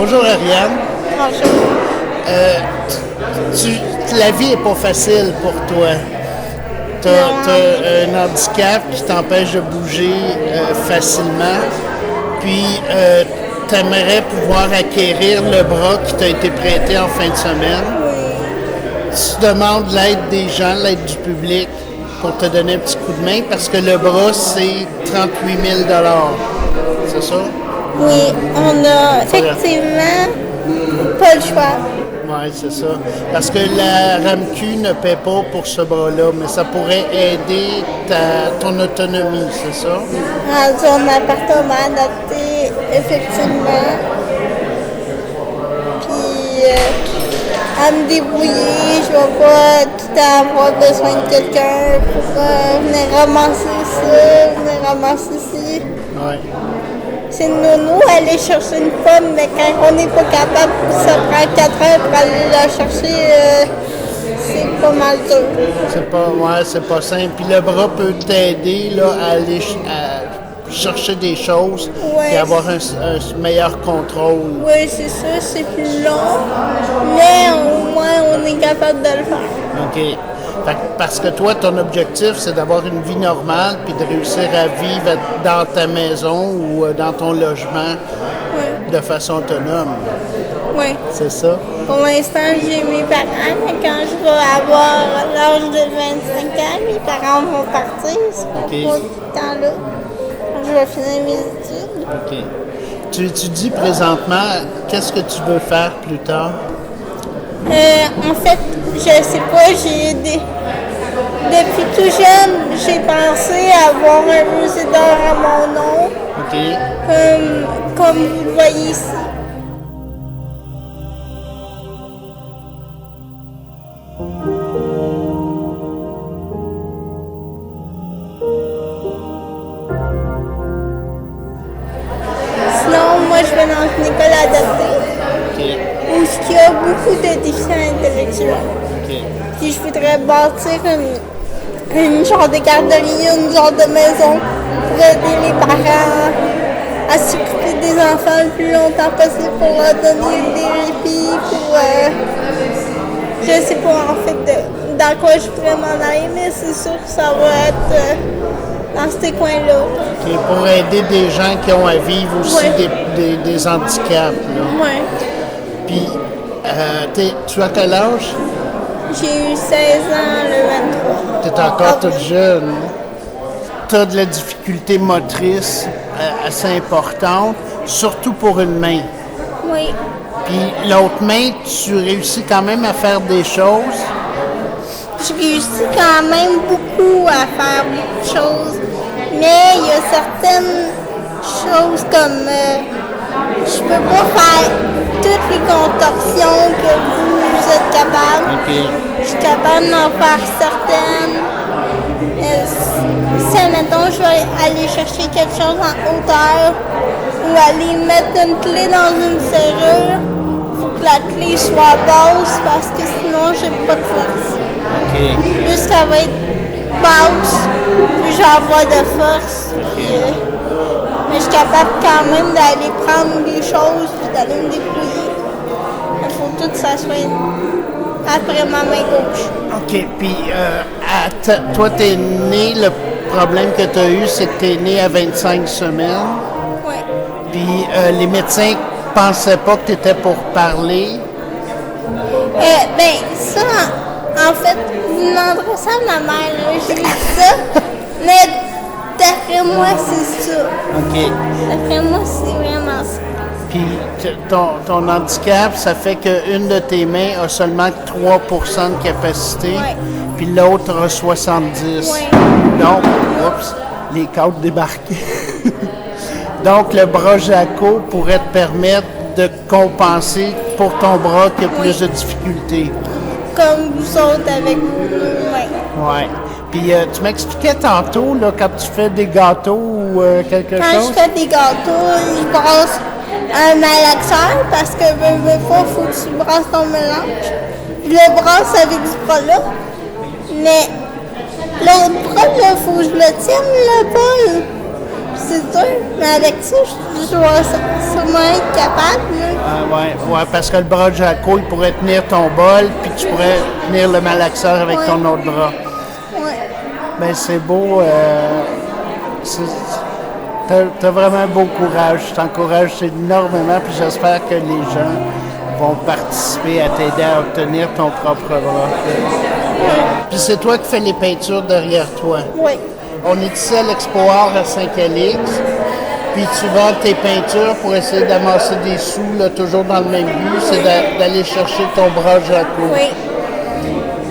Bonjour Ariane. Bonjour. La vie n'est pas facile pour toi. Tu as un handicap qui t'empêche de bouger facilement. Puis, tu aimerais pouvoir acquérir le bras qui t'a été prêté en fin de semaine. Tu demandes l'aide des gens, l'aide du public pour te donner un petit coup de main parce que le bras, c'est 38 000 $. C'est ça? Oui, on a effectivement pas le choix. Oui, c'est ça. Parce que la RAMQ ne paie pas pour ce bras-là, mais ça pourrait aider ton autonomie, c'est ça? Rendu en appartement adapté, effectivement. Puis, à me débrouiller, je vais pas tout le temps avoir besoin de quelqu'un pour venir ramasser ça, venir ramasser ci. Oui. C'est nounou aller chercher une pomme, mais quand on n'est pas capable, ça prend 4 heures pour aller la chercher, c'est pas mal dur. C'est pas simple. Puis le bras peut t'aider là, à aller à chercher des choses et avoir un meilleur contrôle. Oui, c'est ça, c'est plus long, mais au moins on est capable de le faire. OK. Parce que toi, ton objectif, c'est d'avoir une vie normale puis de réussir à vivre dans ta maison ou dans ton logement de façon autonome. Oui. C'est ça? Pour l'instant, j'ai mes parents, mais quand je vais avoir l'âge de 25 ans, mes parents vont partir. C'est pas tout le temps là. Je vais finir mes études. OK. Tu étudies présentement, qu'est-ce que tu veux faire plus tard? En fait, je sais pas, depuis tout jeune, j'ai pensé avoir un musée d'art à mon nom. OK. Comme vous le voyez ici. Sinon, moi, je vais dans une école adaptée. Où il y a beaucoup de déficients intellectuels. Puis je voudrais bâtir une genre de garderie, une genre de maison pour aider les parents à s'occuper des enfants le plus longtemps possible pour leur donner des répits, je sais pas en fait dans quoi je pourrais m'en aller, mais c'est sûr que ça va être dans ces coins-là. Okay, pour aider des gens qui ont à vivre aussi des handicaps. Oui. Puis, tu as quel âge? J'ai eu 16 ans le 23. Tu es encore toute jeune. Tu as de la difficulté motrice assez importante, surtout pour une main. Oui. Puis l'autre main, tu réussis quand même à faire des choses? Je réussis quand même beaucoup à faire beaucoup de choses, mais il y a certaines choses comme je peux pas faire toutes les contorsions que vous êtes capable. Okay. Je suis capable d'en faire certaines. Si, admettons, je vais aller chercher quelque chose en hauteur ou aller mettre une clé dans une serrure, il faut que la clé soit basse parce que sinon, j'ai pas de force. Okay. Plus qu'elle va être basse, plus je vais avoir de force. Mais je suis capable quand même d'aller prendre des choses et d'aller me débrouiller. Il faut tout que ça soit après ma main gauche. OK. Puis, toi, tu es né, le problème que tu as eu, c'est que tu es né à 25 semaines. Oui. Puis, les médecins pensaient pas que tu étais pour parler. Ben, ça, en fait, vous demanderez ça à ma mère. J'ai dit ça, mais d'après moi, c'est ça. OK. D'après moi, c'est vraiment ça. Puis ton handicap, ça fait qu'une de tes mains a seulement 3 % de capacité, puis l'autre a 70. Donc, oups, les câbles débarqués. Donc, le bras Jaco pourrait te permettre de compenser pour ton bras qui a plus de difficultés. Comme vous autres avec vos mains. Oui. Puis tu m'expliquais tantôt, là, quand tu fais des gâteaux ou quelque chose. Quand je fais des gâteaux, je brasse un malaxeur parce que veux pas, faut que tu brasses ton mélange. Je le brasse avec ce bras-là. Mais l'autre bras, il faut que je le tienne, le bol. c'est sûr. Mais avec ça, je dois sûrement être capable. Là. Ouais, parce que le bras de Jaco, il pourrait tenir ton bol, puis tu pourrais tenir le malaxeur avec ton autre bras. Ouais. Ben c'est beau. T'as vraiment un beau courage. Je t'encourage énormément, puis j'espère que les gens vont participer à t'aider à obtenir ton propre bras. Puis c'est toi qui fais les peintures derrière toi. Oui. On est ici à l'Expo Art à Saint-Calix, puis tu vends tes peintures pour essayer d'amasser des sous, là, toujours dans le même but, c'est d'aller chercher ton bras Jaco. Oui.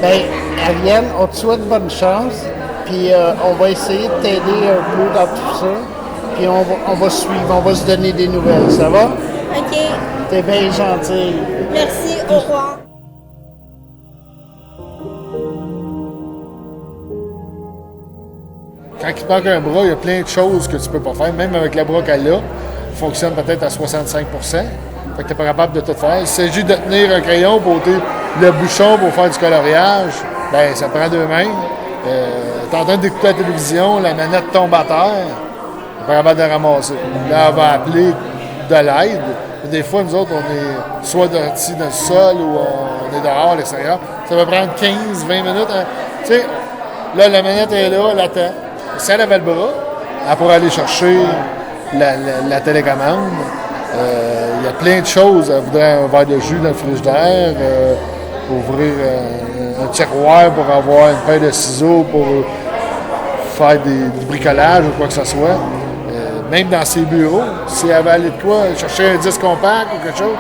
Ben, Ariane, on te souhaite bonne chance, puis on va essayer de t'aider un peu dans tout ça, puis on va suivre, on va se donner des nouvelles, ça va? OK. T'es bien gentil. Merci, au revoir. Quand il te manque un bras, il y a plein de choses que tu peux pas faire, même avec le bras qu'elle a. Il fonctionne peut-être à 65 %. Fait que tu n'es pas capable de tout faire. Il s'agit de tenir un crayon pour ôter le bouchon pour faire du coloriage. Ben ça prend deux mains. Tu es en train d'écouter la télévision, la manette tombe à terre. Tu n'es pas capable de ramasser. Là, on va appeler de l'aide. Des fois, nous autres, on est soit dortis dans le sol ou on est dehors à l'extérieur. Ça va prendre 15-20 minutes. Hein. Tu sais, là, la manette est là, elle attend. Si elle avait le bras, elle pourrait aller chercher la télécommande. Il y a plein de choses. Elle voudrait un verre de jus dans le frigidaire, ouvrir un tiroir pour avoir une paire de ciseaux pour faire du bricolage ou quoi que ce soit. Même dans ses bureaux, si elle veut aller de quoi, chercher un disque compact ou quelque chose,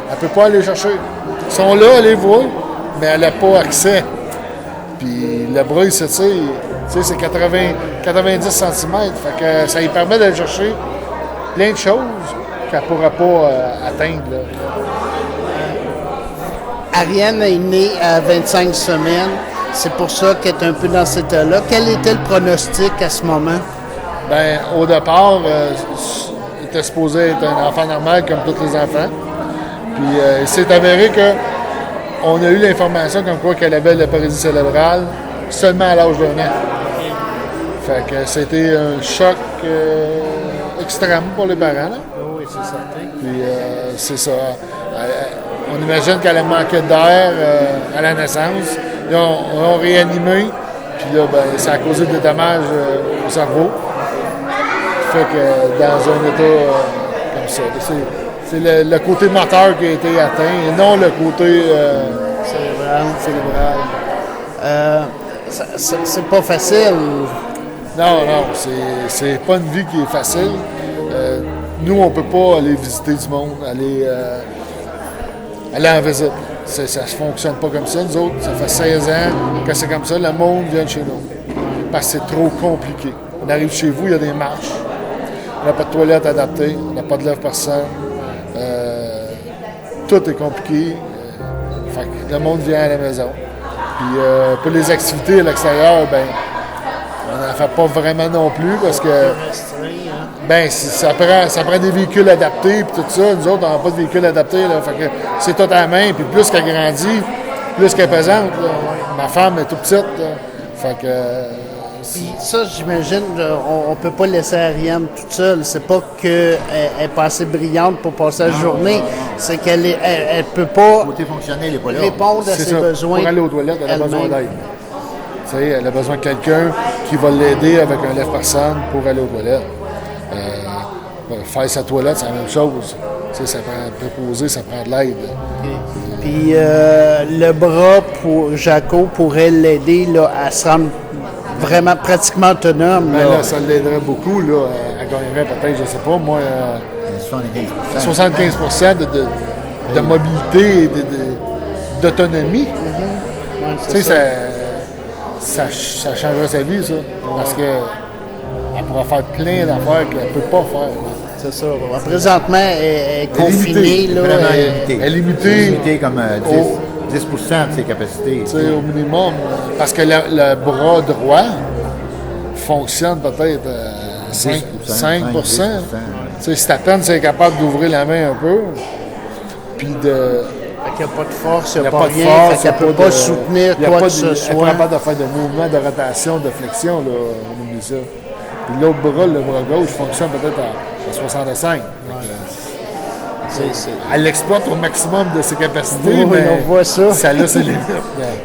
elle ne peut pas aller chercher. Ils sont là, elle les voit, mais elle n'a pas accès. Puis le bras, il s'étire. Tu sais, c'est 90 cm. Fait que ça lui permet d'aller chercher plein de choses qu'elle ne pourra pas atteindre. Là. Ariane est née à 25 semaines. C'est pour ça qu'elle est un peu dans cet état-là. Quel était le pronostic à ce moment? Bien, au départ, il était supposé être un enfant normal comme tous les enfants. Puis il s'est avéré qu'on a eu l'information comme quoi qu'elle avait la paralysie cérébrale seulement à l'âge d'un an. Fait que c'était un choc extrême pour les parents. Là. Oui, c'est certain. Puis c'est ça. On imagine qu'elle a manqué d'air à la naissance. Ils ont réanimé. Puis là, ben, ça a causé des dommages au cerveau. Fait que dans un état comme ça. C'est le côté moteur qui a été atteint et non le côté cérébral. C'est pas facile. Non, c'est pas une vie qui est facile. Nous, on peut pas aller visiter du monde, aller en visite. Ça ne fonctionne pas comme ça. Nous autres, ça fait 16 ans que c'est comme ça. Le monde vient de chez nous. Parce que c'est trop compliqué. On arrive chez vous, il y a des marches. On n'a pas de toilette adaptée. On n'a pas de lève-personne. Tout est compliqué. Fait que le monde vient à la maison. Puis pour les activités à l'extérieur, ben on n'en fait pas vraiment non plus parce que ben ça prend des véhicules adaptés puis tout ça. Nous autres, on n'a pas de véhicules adaptés. Là. Fait que c'est tout à la main. Puis plus qu'elle grandit, plus qu'elle est pesante. Là. Ma femme est toute petite. Là. Fait que puis ça, j'imagine, on ne peut pas laisser Ariane toute seule. C'est pas qu'elle est pas assez brillante pour passer la journée. C'est qu'elle elle peut pas côté fonctionnel, il est pas là. répondre à ses besoins. Pour aller aux toilettes, elle a besoin d'aide. Tu sais, elle a besoin de quelqu'un qui va l'aider avec un lève-personne pour aller aux toilettes. Faire sa toilette, c'est la même chose. Tu sais, ça prend préposer, ça prend de l'aide. Okay. Puis le bras pour Jaco pourrait l'aider là, à se rendre vraiment pratiquement autonome. Ben là, ça l'aiderait beaucoup. Là. Elle gagnerait peut-être, je ne sais pas, moi, 75% de mobilité et d'autonomie. Ouais, tu sais, ça changerait sa vie, ça. Parce qu'elle pourra faire plein d'affaires qu'elle ne peut pas faire. C'est ça. Présentement, elle est confinée. Là, Elle est limitée comme 10% de ses capacités. Au minimum. Parce que le bras droit fonctionne peut-être 5%. Si ta peine, c'est capable d'ouvrir la main un peu, puis de... Il n'y a pas de force, il n'y a pas pas de rien, force, elle ne peut pas soutenir quoi que ce soit. Elle n'est pas capable de faire de mouvement, de rotation, de flexion, là, on oublie ça. Puis l'autre bras, le bras gauche, fonctionne peut-être à 65. Elle exploite au maximum de ses capacités, Oui, mais on voit ça. Ça a ses limites.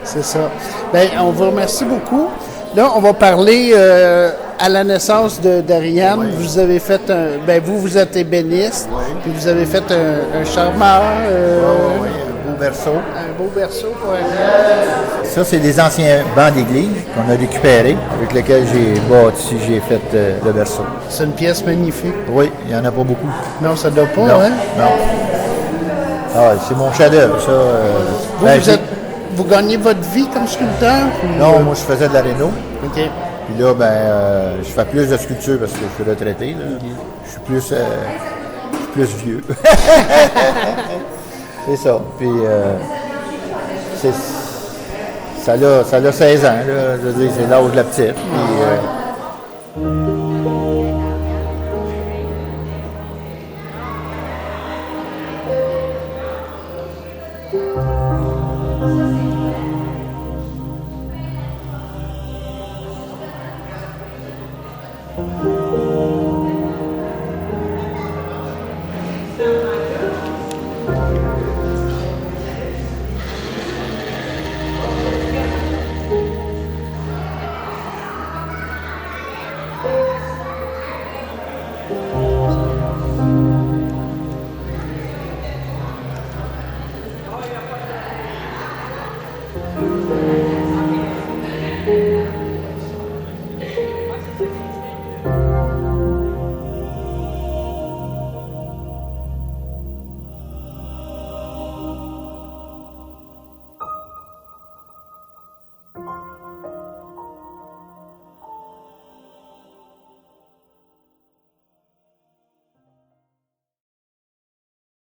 C'est ça. Bien, on vous remercie beaucoup. Là, on va parler à la naissance d'Ariane. Oui. Vous avez fait vous êtes ébéniste, puis vous avez fait un charmeur, Oui, un beau berceau. un beau berceau pour Ariane. Ça, c'est des anciens bancs d'église qu'on a récupérés, avec lesquels j'ai fait le berceau. C'est une pièce magnifique. Oui, il n'y en a pas beaucoup. Non, ça ne doit pas, Non, hein? non. Ah, c'est mon chef-d'œuvre, ça. Vous gagnez votre vie comme sculpteur? Ou... Non, moi, je faisais de la réno. OK. Puis là, je fais plus de sculpture parce que je suis retraité. Là. Je suis plus vieux. C'est ça. Puis, ça a 16 ans. Là. Je veux dire, c'est l'âge de la petite. Puis,